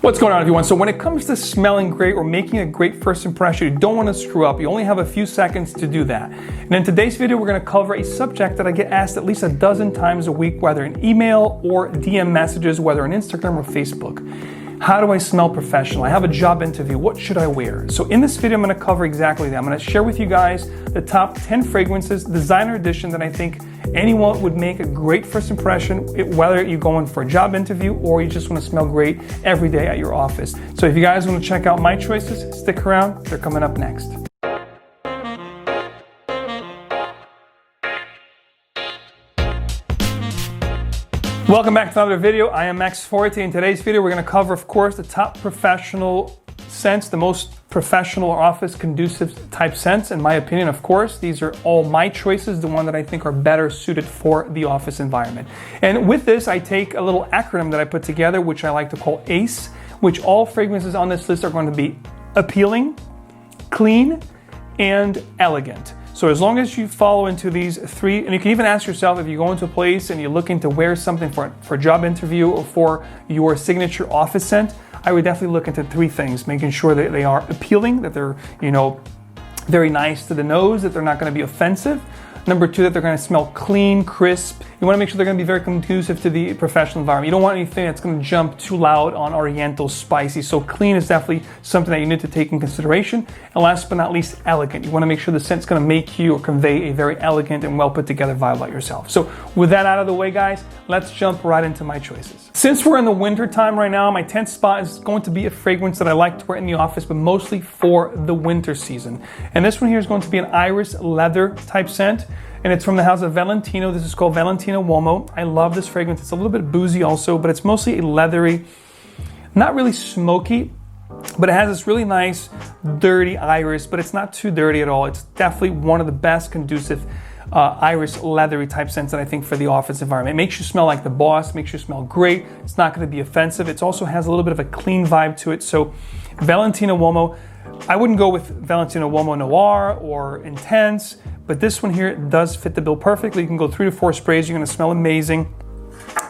What's going on, everyone? So when it comes to smelling great or making a great first impression, you don't want to screw up. You only have a few seconds to do that. And in today's video, we're going to cover a subject that I get asked at least a dozen times a week, whether in email or DM messages, whether on Instagram or Facebook. How do I smell professional? I have a job interview. What should I wear? So in this video, I'm going to cover exactly that. I'm going to share with you guys the top 10 fragrances, designer edition, that I think anyone would make a great first impression, whether you're going for a job interview or you just want to smell great every day at your office. So if you guys want to check out my choices, stick around. They're coming up next. Welcome back to another video. I am Forti. In today's video, we're going to cover, of course, the top professional scents, the most professional or office conducive type scents, in my opinion, of course. These are all my choices, the one that I think are better suited for the office environment. And with this, I take a little acronym that I put together, which I like to call ACE, which all fragrances on this list are going to be appealing, clean, and elegant. So as long as you follow into these three, and you can even ask yourself, if you go into a place and you're looking to wear something for a job interview or for your signature office scent, I would definitely look into three things: making sure that they are appealing, that they're, very nice to the nose, that they're not going to be offensive. Number two, that they're going to smell clean, crisp. You want to make sure they're going to be very conducive to the professional environment. You don't want anything that's going to jump too loud on oriental, spicy. So clean is definitely something that you need to take in consideration. And last but not least, elegant. You want to make sure the scent's going to make you or convey a very elegant and well put together vibe about yourself. So with that out of the way, guys, let's jump right into my choices. Since we're in the winter time right now, my 10th spot is going to be a fragrance that I like to wear in the office, but mostly for the winter season. And this one here is going to be an iris leather type scent. And it's from the house of Valentino. This is called Valentino UOMO. I love this fragrance. It's a little bit boozy also, but it's mostly a leathery, not really smoky, but it has this really nice, dirty iris, but it's not too dirty at all. It's definitely one of the best conducive iris leathery type scents that I think for the office environment. It makes you smell like the boss, makes you smell great. It's not going to be offensive. It also has a little bit of a clean vibe to it. So Valentino UOMO, I wouldn't go with Valentino UOMO Noir or Intense, but this one here does fit the bill perfectly. You can go 3 to 4 sprays. You're going to smell amazing.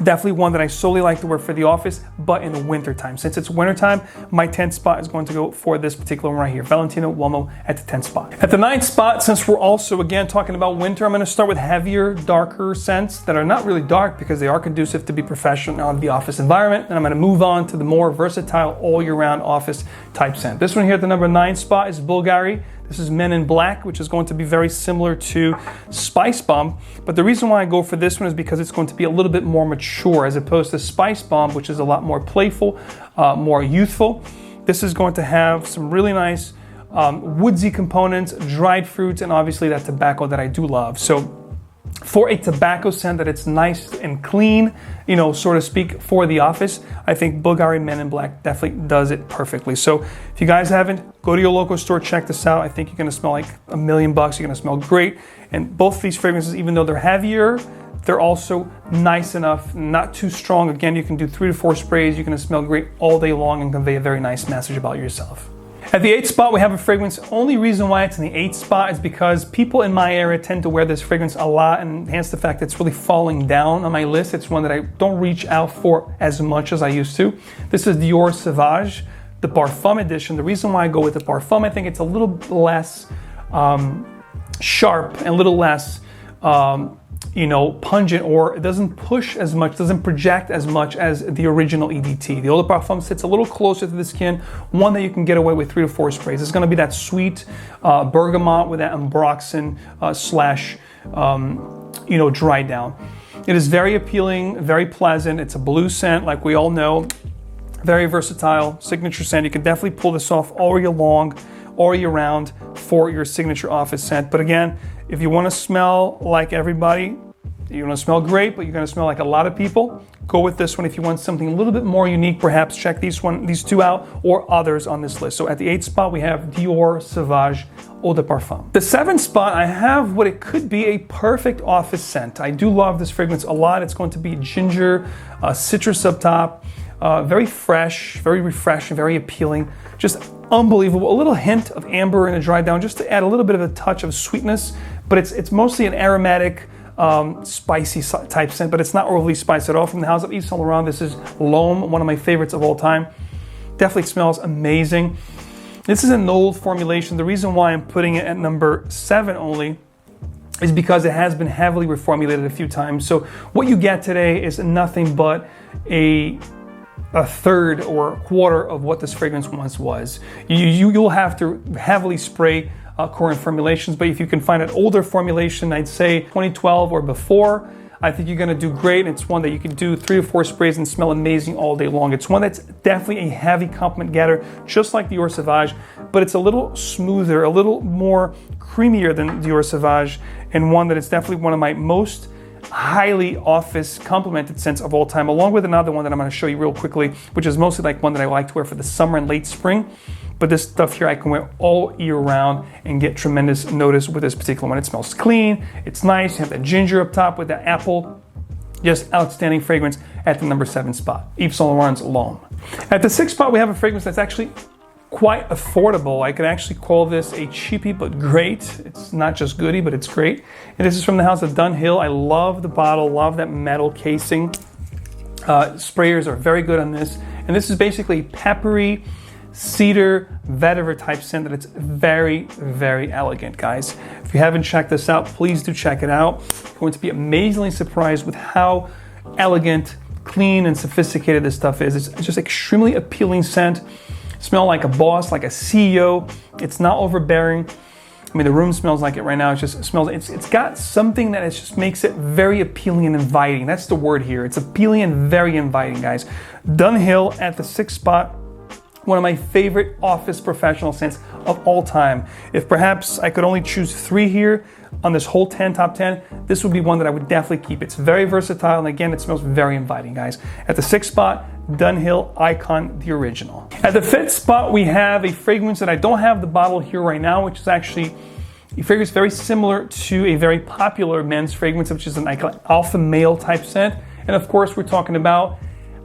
Definitely one that I solely like to wear for the office, but in the winter time. Since it's winter time, my 10th spot is going to go for this particular one right here, Valentino UOMO at the 10th spot. At the 9th spot, since we're also again talking about winter, I'm going to start with heavier, darker scents that are not really dark because they are conducive to be professional in the office environment. And I'm going to move on to the more versatile all year round office type scent. This one here at the number 9 spot is BVLGARI. This is Men in Black, which is going to be very similar to Spice Bomb. But the reason why I go for this one is because it's going to be a little bit more mature as opposed to Spice Bomb, which is a lot more playful, more youthful. This is going to have some really nice woodsy components, dried fruits, and obviously that tobacco that I do love. So for a tobacco scent that it's nice and clean, so to speak, for the office, I think BVLGARI Men in Black definitely does it perfectly. So if you guys haven't, go to your local store, check this out. I think you're going to smell like $1 million. You're going to smell great. And both of these fragrances, even though they're heavier, they're also nice enough, not too strong. Again, you can do 3 to 4 sprays. You're going to smell great all day long and convey a very nice message about yourself. At the 8th spot, we have a fragrance. Only reason why it's in the 8th spot is because people in my area tend to wear this fragrance a lot, and hence the fact that it's really falling down on my list. It's one that I don't reach out for as much as I used to. This is Dior Sauvage, the Parfum edition. The reason why I go with the Parfum, I think it's a little less sharp and a little less pungent, or it doesn't push as much, doesn't project as much as the original EDT. The Eau de Parfum sits a little closer to the skin, one that you can get away with 3 to 4 sprays. It's going to be that sweet bergamot with that ambroxan dry down. It is very appealing, very pleasant. It's a blue scent, like we all know. Very versatile, signature scent. You can definitely pull this off all year long, all year round for your signature office scent. But again, if you want to smell like everybody, you're going to smell great, but you're going to smell like a lot of people, go with this one. If you want something a little bit more unique, perhaps check these two out or others on this list. So at the 8th spot, we have Dior Sauvage Eau de Parfum. The 7th spot, I have what it could be a perfect office scent. I do love this fragrance a lot. It's going to be ginger, citrus up top, very fresh, very refreshing, very appealing, just unbelievable. A little hint of amber in a dry down just to add a little bit of a touch of sweetness, but it's mostly an aromatic, spicy type scent, but it's not overly spiced at all. From the house of Yves Saint Laurent, this is L'Homme, one of my favorites of all time. Definitely smells amazing. This is an old formulation. The reason why I'm putting it at number 7 only is because it has been heavily reformulated a few times. So what you get today is nothing but a third or a quarter of what this fragrance once was. You'll have to heavily spray current formulations, but if you can find an older formulation, I'd say 2012 or before, I think you're gonna do great. It's one that you can do 3 or 4 sprays and smell amazing all day long. It's one that's definitely a heavy compliment getter, just like Dior Sauvage, but it's a little smoother, a little more creamier than Dior Sauvage, and one that is definitely one of my most highly office complimented scents of all time, along with another one that I'm gonna show you real quickly, which is mostly like one that I like to wear for the summer and late spring. But this stuff here I can wear all year round and get tremendous notice with this particular one. It smells clean, it's nice, you have that ginger up top with the apple. Just outstanding fragrance at the number 7 spot, Yves Saint Laurent's Homme. At the 6th spot, we have a fragrance that's actually quite affordable. I could actually call this a cheapie, but great. It's not just goody, but it's great. And this is from the house of DUNHILL. I love the bottle, love that metal casing. Sprayers are very good on this. And this is basically peppery, cedar, vetiver type scent that it's very, very elegant, guys. If you haven't checked this out, please do check it out. You're going to be amazingly surprised with how elegant, clean, and sophisticated this stuff is. It's just extremely appealing scent. Smell like a boss, like a CEO. It's not overbearing. I mean, the room smells like it right now. It just smells, it's got something that just makes it very appealing and inviting. That's the word here. It's appealing and very inviting, guys. DUNHILL at the 6th spot. One of my favorite office professional scents of all time. If perhaps I could only choose 3 here on this whole top 10, this would be one that I would definitely keep. It's very versatile, and again, it smells very inviting, guys. At the 6th spot, DUNHILL Icon, the original. At the 5th spot, we have a fragrance that I don't have the bottle here right now, which is actually a fragrance very similar to a very popular men's fragrance, which is an alpha male type scent. And of course, we're talking about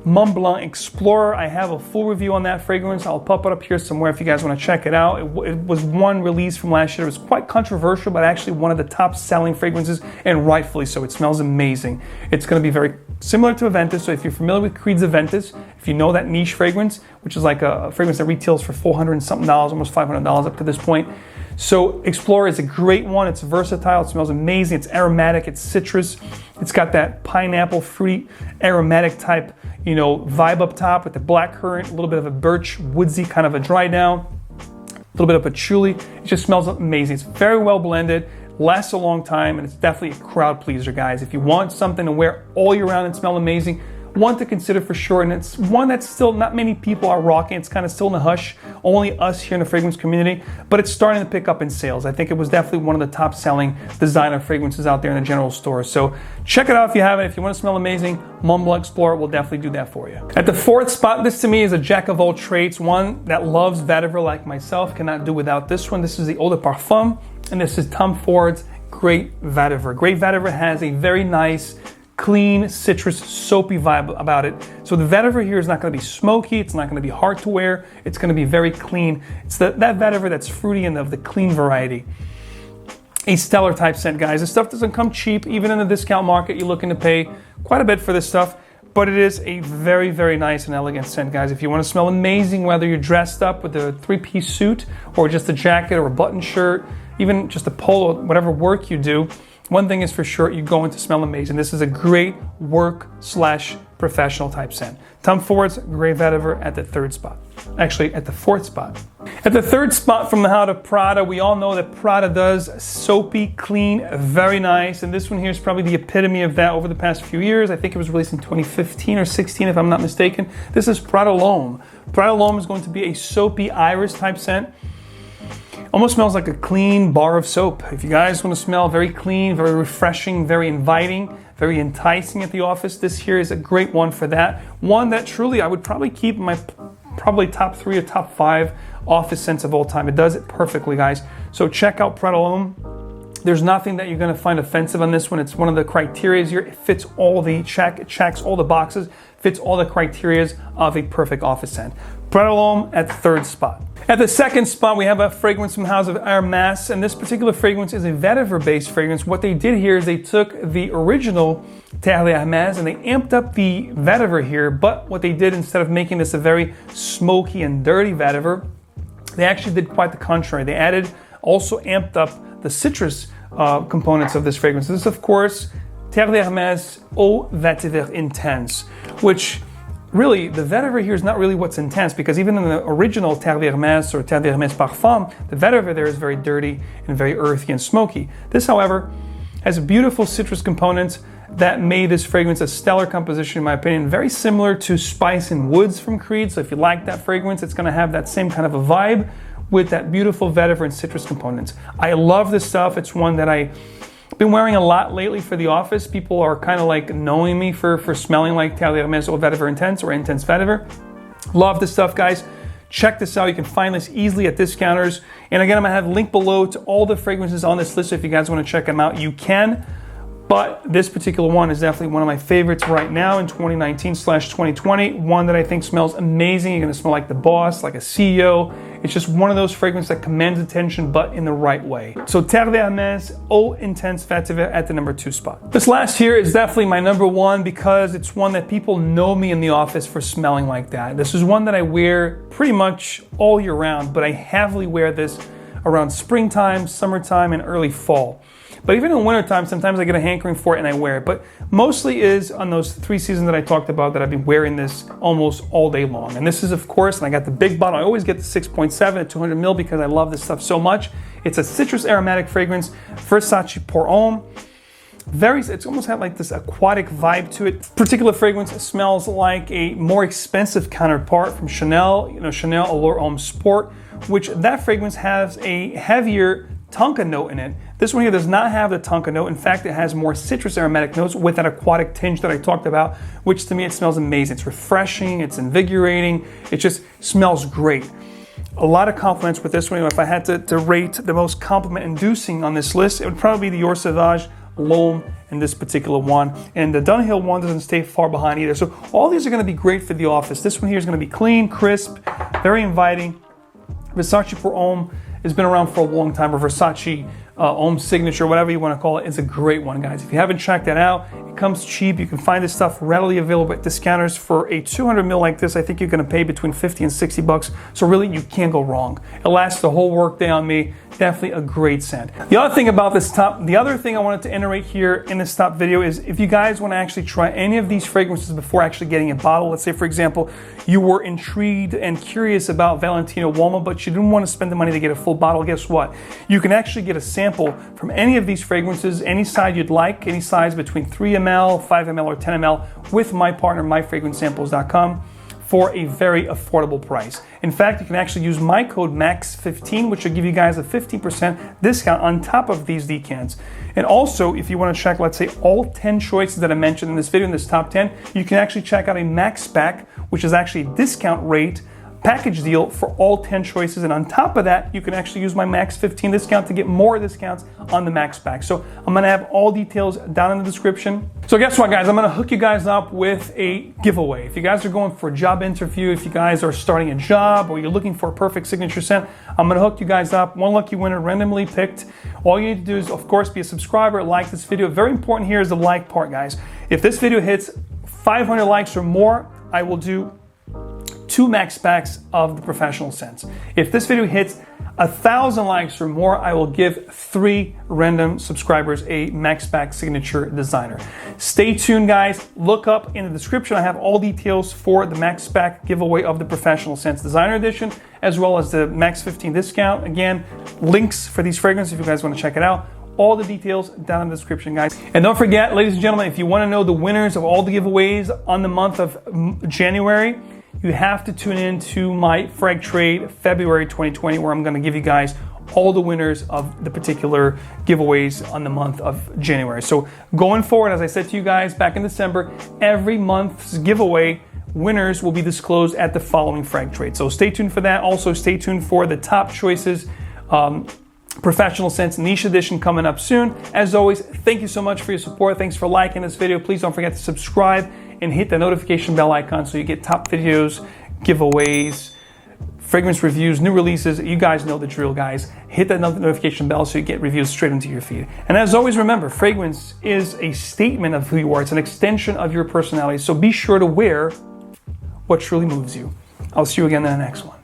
MONTBLANC Explorer. I have a full review on that fragrance. I'll pop it up here somewhere if you guys want to check it out. It was one release from last year. It was quite controversial, but actually one of the top selling fragrances, and rightfully so. It smells amazing. It's going to be very similar to Aventus. So if you're familiar with Creed's Aventus, if you know that niche fragrance, which is like a fragrance that retails for $400 and something, almost $500 up to this point. So Explorer is a great one. It's versatile. It smells amazing. It's aromatic. It's citrus. It's got that pineapple, fruity, aromatic type, vibe up top with the black currant, a little bit of a birch, woodsy kind of a dry down, a little bit of patchouli. It just smells amazing. It's very well blended, lasts a long time, and it's definitely a crowd pleaser, guys. If you want something to wear all year round and smell amazing, one to consider for sure, and it's one that still not many people are rocking. It's kind of still in the hush, only us here in the fragrance community, but it's starting to pick up in sales. I think it was definitely one of the top selling designer fragrances out there in the general store. So check it out if you haven't. If you want to smell amazing, MONTBLANC Explorer will definitely do that for you. At the 4th spot, this to me is a jack of all trades. One that loves vetiver like myself cannot do without this one. This is the Eau de Parfum, and this is Tom Ford's Great Vetiver. Great Vetiver has a very nice, clean, citrus, soapy vibe about it. So the vetiver here is not going to be smoky. It's not going to be hard to wear. It's going to be very clean. It's that vetiver that's fruity and of the clean variety. A stellar type scent, guys. This stuff doesn't come cheap. Even in the discount market, you're looking to pay quite a bit for this stuff. But it is a very, very nice and elegant scent, guys. If you want to smell amazing, whether you're dressed up with a 3-piece suit or just a jacket or a button shirt, even just a polo, whatever work you do, one thing is for sure, you're going to smell amazing. This is a great work/professional type scent. Tom Ford's Great Vetiver at the 3rd spot. Actually, at the 4th spot. At the 3rd spot from the house of PRADA, we all know that PRADA does soapy, clean, very nice. And this one here is probably the epitome of that over the past few years. I think it was released in 2015 or 16, if I'm not mistaken. This is PRADA Homme. PRADA Homme is going to be a soapy iris type scent. Almost smells like a clean bar of soap. If you guys want to smell very clean, very refreshing, very inviting, very enticing at the office, this here is a great one for that. One that truly I would probably keep in my probably top 3 or top 5 office scents of all time. It does it perfectly, guys. So check out PRADA Homme. There's nothing that you're going to find offensive on this one. It's one of the criteria here. It fits all the it checks all the boxes, fits all the criteria of a perfect office scent. PRADA Homme at the third spot. At the second spot, we have a fragrance from the house of HERMES, and this particular fragrance is a vetiver-based fragrance. What they did here is they took the original Terre HERMES and they amped up the vetiver here, but what they did, instead of making this a very smoky and dirty vetiver, they actually did quite the contrary. They also amped up the citrus components of this fragrance. This is, of course, Terre HERMES Eau Vetiver Intense, which really, the vetiver here is not really what's intense, because even in the original Terre HERMES or Terre HERMES Parfum, the vetiver there is very dirty and very earthy and smoky. This, however, has beautiful citrus components that made this fragrance a stellar composition, in my opinion, very similar to Spice and Woods from Creed. So if you like that fragrance, it's going to have that same kind of a vibe with that beautiful vetiver and citrus components. I love this stuff. It's one that I've been wearing a lot lately for the office. People are kind of like knowing me for smelling like Terre HERMES Eau Vetiver Intense or Intense Vetiver. Love this stuff, guys. Check this out. You can find this easily at discounters. And again, I'm going to have a link below to all the fragrances on this list. So if you guys want to check them out, you can. But this particular one is definitely one of my favorites right now in 2019/2020. One that I think smells amazing. You're going to smell like the boss, like a CEO. It's just one of those fragrances that commands attention, but in the right way. So Terre HERMES Eau Intense Vetiver at the number 2 spot. This last here is definitely my number 1 because it's one that people know me in the office for smelling like that. This is one that I wear pretty much all year round, but I heavily wear this around springtime, summertime, and early fall. But even in wintertime, sometimes I get a hankering for it and I wear it. But mostly is on those 3 seasons that I talked about that I've been wearing this almost all day long. And this is, of course, and I got the big bottle. I always get the 6.7 at 200 ml because I love this stuff so much. It's a citrus aromatic fragrance, VERSACE pour Homme. It's almost had like this aquatic vibe to it. Particular fragrance smells like a more expensive counterpart from Chanel, Chanel Allure Homme Sport, which that fragrance has a heavier tonka note in it. This one here does not have the tonka note. In fact, it has more citrus aromatic notes with that aquatic tinge that I talked about, which to me it smells amazing. It's refreshing, it's invigorating, it just smells great. A lot of compliments with this one. If I had to rate the most compliment inducing on this list, it would probably be the Dior Sauvage, L'Homme, and this particular one. And the DUNHILL one doesn't stay far behind either. So all these are going to be great for the office. This one here is going to be clean, crisp, very inviting. VERSACE pour Homme has been around for a long time, or VERSACE Homme Signature, whatever you want to call it. It's a great one, guys. If you haven't checked that out, it comes cheap. You can find this stuff readily available at discounters. For a 200 ml like this, I think you're going to pay between 50 and 60 bucks. So really, you can't go wrong. It lasts the whole workday on me. Definitely a great scent. The other thing about this the other thing I wanted to iterate here in this top video is if you guys want to actually try any of these fragrances before actually getting a bottle. Let's say, for example, you were intrigued and curious about Valentino UOMO, but you didn't want to spend the money to get a full bottle. Guess what? You can actually get a sample from any of these fragrances, any size you'd like, any size between 3 ml, 5 ml, or 10 ml with my partner, myfragrancesamples.com. for a very affordable price. In fact, you can actually use my code MAX15, which will give you guys a 15% discount on top of these decants. And also, if you want to check, let's say, all 10 choices that I mentioned in this video, in this top 10, you can actually check out a MAXPACK, which is actually a discount rate package deal for all 10 choices. And on top of that, you can actually use my MAX15 discount to get more discounts on the MAXPACK. So I'm going to have all details down in the description. So guess what, guys? I'm going to hook you guys up with a giveaway. If you guys are going for a job interview, if you guys are starting a job, or you're looking for a perfect signature scent, I'm going to hook you guys up. One lucky winner randomly picked. All you need to do is, of course, be a subscriber, like this video. Very important here is the like part, guys. If this video hits 500 likes or more, I will do 2 MAXPACKs of the professional scents. If this video hits 1,000 likes or more, I will give 3 random subscribers a MAXPACK signature designer. Stay tuned, guys. Look up in the description. I have all details for the MAXPACK giveaway of the professional scents designer edition, as well as the MAX15 discount. Again, links for these fragrances if you guys want to check it out. All the details down in the description, guys. And don't forget, ladies and gentlemen, if you want to know the winners of all the giveaways on the month of January, you have to tune in to my FragTrade February 2020, where I'm going to give you guys all the winners of the particular giveaways on the month of January. So going forward, as I said to you guys back in December, every month's giveaway winners will be disclosed at the following FragTrade. So stay tuned for that. Also, stay tuned for the top choices Professional Scents Niche Edition coming up soon. As always, thank you so much for your support. Thanks for liking this video. Please don't forget to subscribe and hit the notification bell icon so you get top videos, giveaways, fragrance reviews, new releases. You guys know the drill, guys. Hit that notification bell so you get reviews straight into your feed. And as always, remember, fragrance is a statement of who you are. It's an extension of your personality. So be sure to wear what truly moves you. I'll see you again in the next one.